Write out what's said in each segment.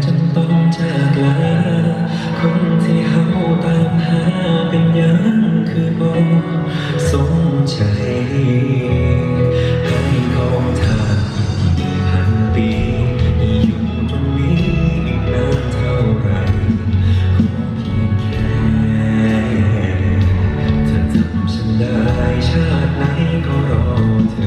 จนต้องจากลาคนที่เฮาตามหาเป็นยังคือบ่สมใจให้ของทางอีกพันปีอยู่ตรงนี้อีกนานเท่าไหร่ขอเพียงแค่เธอทำฉันได้ชาติไหนก็รอเธอ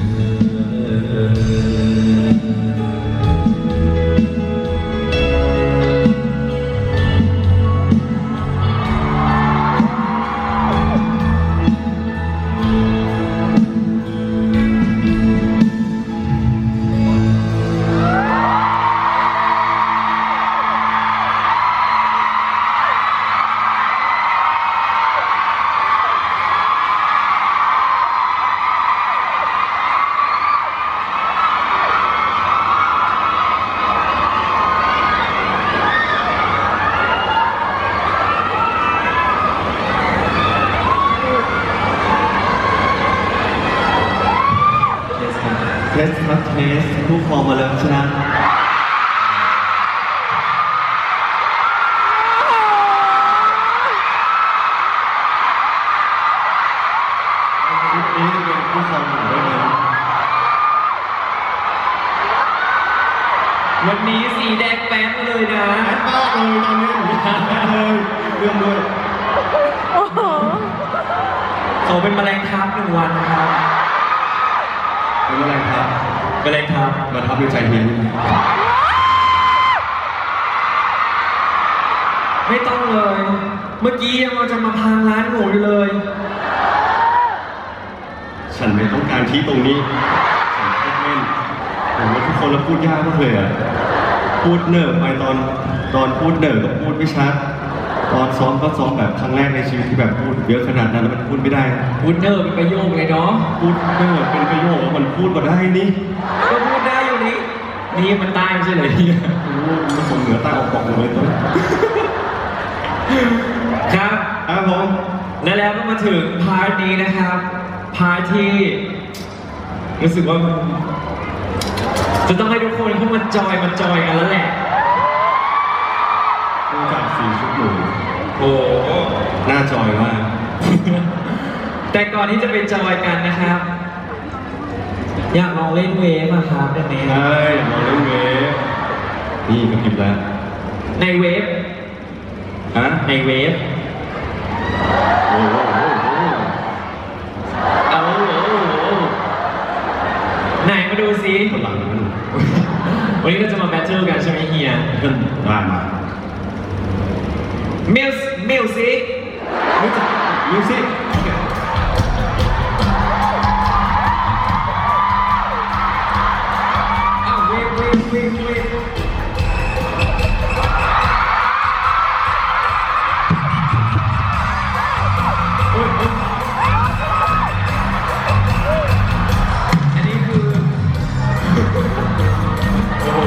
เทสครับเทสผู้ครองมาแล้วชนะชุดนี้เป็นผู้ครองหนูด้วยนะวันนี้สีแดงแป๊ดเลยนะแอดมากเลยตอนนี้หนูแอดเลยเรื่องด้วย เขาเป็นแมลงทับ1 วันครับ เป็นอะไรครับ แมลงทับ มาทับด้วยใจเฮียนี่ ไม่ต้องเลย เมื่อกี้ยังเราจะมาพังร้านหมูอยู่เลย ฉันไม่ต้องการที่ตรงนี้ฉันพูดเล่นผมว่าทุกคนแล้วพูดยากมากเลยอ่ะพูดเนิร์ไปตอนพูดเนิร์ก็พูดไม่ชัดตอนซ้อมก็ซ้อมแบบครั้งแรกในชีวิตที่แบบพูดเยอะขนาดนั้นแล้วมันพูดไม่ได้ พูดเนอร์เป็นประโยคเลยเนาะ พูดเนิร์เป็นประโยคแล้วมันพูดมาได้นี่ ก็พูดได้อยู่นี่นี่มันตายไม่ใช่เหรอเนี่ย โอ้โหมันส่งเหนือใต้ออกตกเลยตัว ครับ ครับผม และแล้วก็มาถึงพาร์ทนี้นะครับ พาร์ทที่รู้สึกว่าจะต้องให้ทุกคนเข้ามาจอยกันแล้วแหละ ดูจากสีชุดหนู โอ้โห หน้าจอยมาก แต่ก่อนที่จะไปจอยกันนะครับ อยากลองเล่นเวฟอะครับได้ไหม ใช่มองเล่นเวฟนี่กระพริบแล้ว ในเวฟ ฮะ ในเวฟ โอ้โห เอาโอ้โหไหนมาดูซิ คนหลังนั้น วันนี้เราจะมาแบทเทิลกันใช่ไหมเฮีย ก็ได้มา มิวสิก รู้จักมิวสิก อ้าวเวฟโอ้ยอันนี้คือ โอ้โห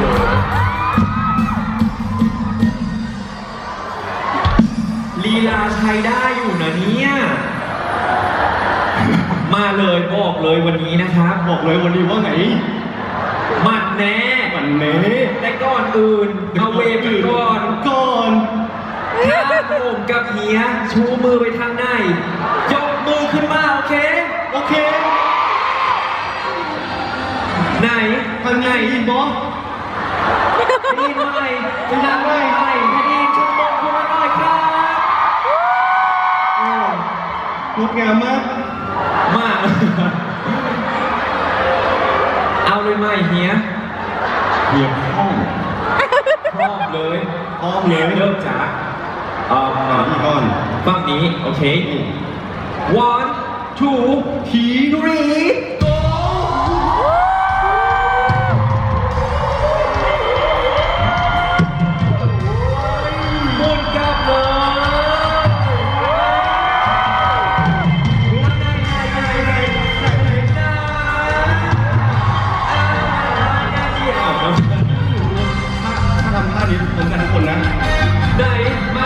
ลีลาใช้ได้อยู่นะเนี่ย มาเลยบอกเลยวันนี้นะครับ บอกเลยวันนี้ว่าไง มันแน่ วันนี้ แต่ก่อนอื่นเอาเวฟกันก่อน ก่อน ถ้าผมกับเฮียชูมือไปทางไหน ยกมือขึ้นมาโอเค โอเค ไหน ทางไหนอินบอส ได้ยินไหมจะดังไหมถ้าได้ยินชูมือขึ้นมาหน่อยครับ งดงามมาก มา เอาเลยไหมเฮีย เพียงห้อง พร้อมเลย พร้อมเลย เริ่มจากนี่ก่อน ฝั่งนี้โอเค one two 3 go หมุนกลับเลยถ้าทำท่านี้พร้อมกันทุกคนนะ ไหนไหม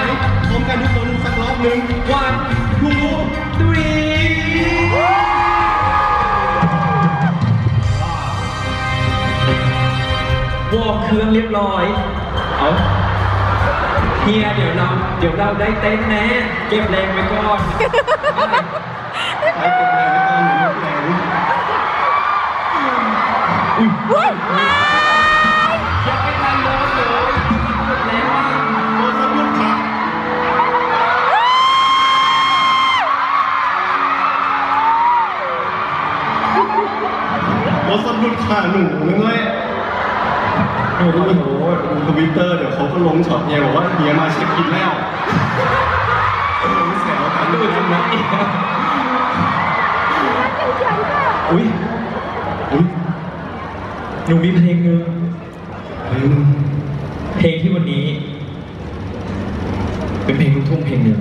พร้อมกันทุกคนสักรอบหนึ่ง one two 3วอร์มเครื่องเรียบร้อย เอาเฮียเดี๋ยวเราได้เต้นแน่เก็บแรงไว้ก่อน ใครกดแรงไม่ต้องหนูแรง ยังไม่ทันร้องเลยหมดแล้วอ่ะ โอ้สนุกค่ะโอ้สนุกค่ะหนูนึกเลย โอ้โห ทวิตเตอร์เดี๋ยวเขาก็ลงช็อตเฮียบอกว่าเฮียมาเช็คอินแล้วแซวกัน ดู ด้วย จัง นะ นะอุ้ย อุ้ย หนูมีเพลงหนึง เพลง เพลงที่วันนี้ เป็นเพลงลูกทุ่งเพลงหนึ่ง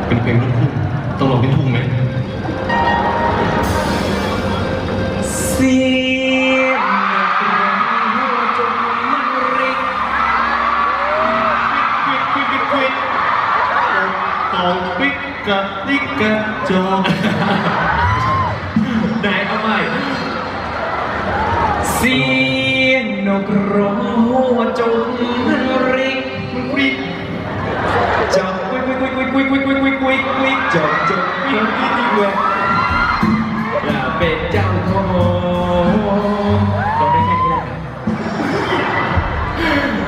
เป็นเพลงลูกทุ่งต้องร้องเป็นทุ่งไหม เสียงนักร้องหัวจนมันริก ควิดตองปิ๊กกะติ๊กกะจอง ไหนเอาใหม่เสียงนกร้องหัวจนมันริก ควิด จับกุยจับกุยเว้ยอย่าเป็นเจ้าของร้องได้แค่นี้แหละ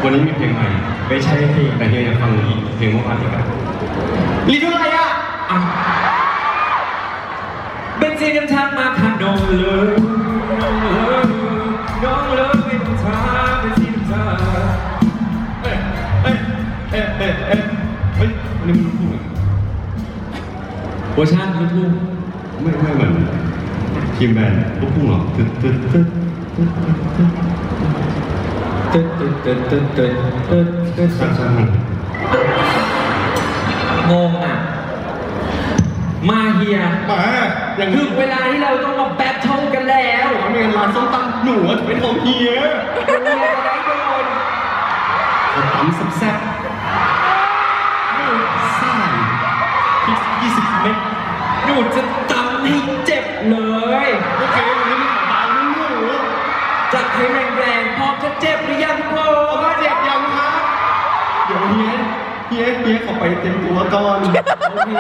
วันนี้มีเพลงใหม่ ไม่ใช่เพลง แต่เฮียอยากฟังอีกเพลงเมื่อวานอีกอะ ลีดอะไรอ่ะอ่ะเป็นซีน้ำทางมาค่ะน้องเลยเป็นทางเป็นซีน้ำทาง เอ้ยเฮ้ยอันนี้มันลูกทุ่งอะ เวอร์ชันลูกทุ่ง ไม่เหมือนทีมแบนด์ลูกทุ่งหรอตึ๊ด ตึ๊ดช่างมัน งงอ่ะ มาเฮีย มาอย่าง ถึ นี้ งเวลาที่เราต้องมาแบทเทิลกันแล้ว ไม่งั้นร้านส้มตำหนูอะจะเป็นของเฮีย เฮียจะได้โดน ส้มตำแซ่บๆซ่านพริก20 เม็ด หนูจะตำให้เจ็บเลย โอเควันนี้มีขอบางนิดหนู จัดให้แรงๆพร้อมจะเจ็บหรือยังทุกค โอ้ น เจ็บยังครับเดี๋ยวเฮียขอไปเต็มตัวก่อน โอเค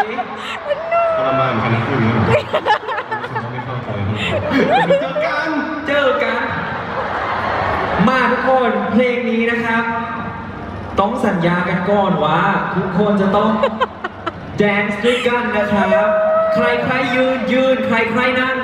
ทรมานเหมือนกันนะพูดอย่างนี้เขาไม่เข้าใจเจอกัน เจอกัน มาทุกคนเพลงนี้นะครับ ต้องสัญญากันก่อนว่า ทุกคนจะต้อง แดนซ์ด้วยกันนะครับ ใครๆยืนใครๆนั่ง